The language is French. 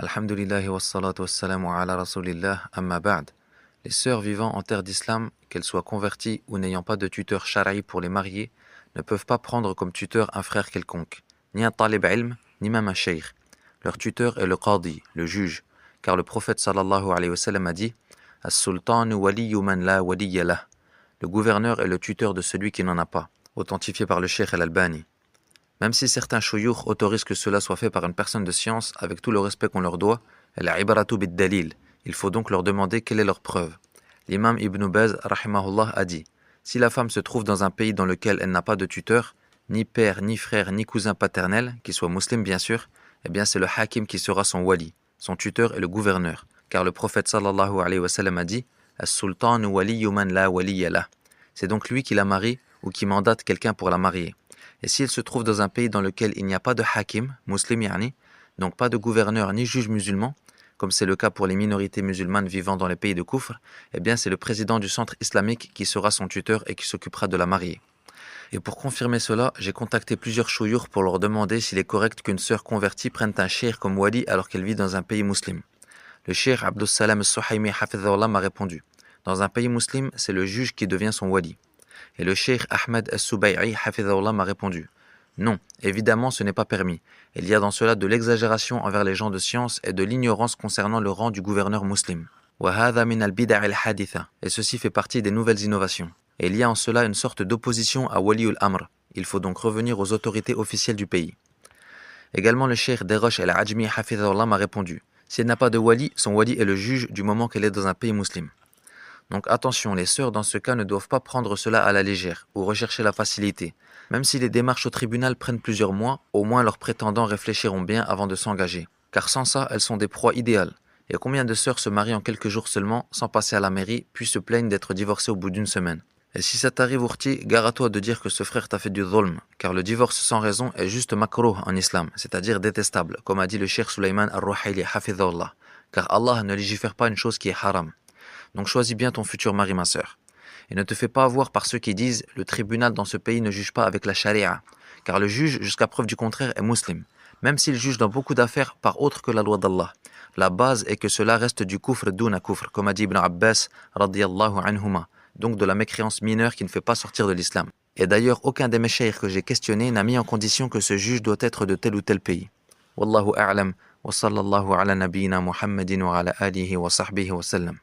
Alhamdulillahi wassalatu wassalamu ala rasulillah amma ba'd. Les sœurs vivant en terre d'islam, qu'elles soient converties ou n'ayant pas de tuteur shara'i pour les marier, ne peuvent pas prendre comme tuteur un frère quelconque, ni un talib ilm, ni même un sheikh. Leur tuteur est le qadi, le juge, car le prophète sallallahu alayhi wa sallam a dit « As-sultanu waliyyu man la waliyya lah » Le gouverneur est le tuteur de celui qui n'en a pas, authentifié par le cheikh al-Albani. Même si certains shuyukh autorisent que cela soit fait par une personne de science, avec tout le respect qu'on leur doit, al-ibaratu bid-dalil, il faut donc leur demander quelle est leur preuve. L'imam Ibn Baz, rahimahullah, a dit « Si la femme se trouve dans un pays dans lequel elle n'a pas de tuteur, ni père, ni frère, ni cousin paternel, qui soit musulman bien sûr, eh bien c'est le hakim qui sera son wali, son tuteur et le gouverneur. Car le prophète sallallahu alayhi wa sallam a dit « As-sultanu waliyyu man la waliyya lah » C'est donc lui qui la marie ou qui mandate quelqu'un pour la marier. Et s'il se trouve dans un pays dans lequel il n'y a pas de hakim, muslim yani, donc pas de gouverneur ni juge musulman, comme c'est le cas pour les minorités musulmanes vivant dans les pays de Kufr, eh bien c'est le président du centre islamique qui sera son tuteur et qui s'occupera de la marier. Et pour confirmer cela, j'ai contacté plusieurs chouyurs pour leur demander s'il est correct qu'une sœur convertie prenne un cheikh comme wali alors qu'elle vit dans un pays musulman. Le cheikh Abdus Salam al-Suhaymi hafidhahullah m'a répondu « Dans un pays musulman, c'est le juge qui devient son wali ». Et le cheikh Ahmed al-Subay'i hafidhahullah m'a répondu « Non, évidemment ce n'est pas permis. Il y a dans cela de l'exagération envers les gens de science et de l'ignorance concernant le rang du gouverneur musulman. وَهَذَا مِنَ الْبِدَعِ الْحَادِثَةِ Et ceci fait partie des nouvelles innovations. Et il y a en cela une sorte d'opposition à Waliul Amr. Il faut donc revenir aux autorités officielles du pays. » Également le cheikh Derosh al-Ajmi hafidhahullah m'a répondu « Si elle n'a pas de wali, son wali est le juge du moment qu'elle est dans un pays musulman. » Donc attention, les sœurs dans ce cas ne doivent pas prendre cela à la légère ou rechercher la facilité. Même si les démarches au tribunal prennent plusieurs mois, au moins leurs prétendants réfléchiront bien avant de s'engager. Car sans ça, elles sont des proies idéales. Et combien de sœurs se marient en quelques jours seulement, sans passer à la mairie, puis se plaignent d'être divorcées au bout d'une semaine. Et si ça t'arrive Ourti, gare à toi de dire que ce frère t'a fait du dhulm, car le divorce sans raison est juste makruh en islam, c'est-à-dire détestable, comme a dit le cheikh Sulaiman al-Ruhayli hafidhahullah. Car Allah ne légifère pas une chose qui est haram. Donc choisis bien ton futur mari, ma sœur. Et ne te fais pas avoir par ceux qui disent « le tribunal dans ce pays ne juge pas avec la charia », car le juge, jusqu'à preuve du contraire, est musulman, même s'il juge dans beaucoup d'affaires par autre que la loi d'Allah. La base est que cela reste du kufr duna kufr, comme a dit Ibn Abbas, radiyallahu anhuma, donc de la mécréance mineure qui ne fait pas sortir de l'islam. Et d'ailleurs, aucun des meshayikh que j'ai questionnés n'a mis en condition que ce juge doit être de tel ou tel pays. Wallahu a'lam, wa sallallahu ala nabiyyina Muhammadin wa ala alihi wa sahbihi wa sallam.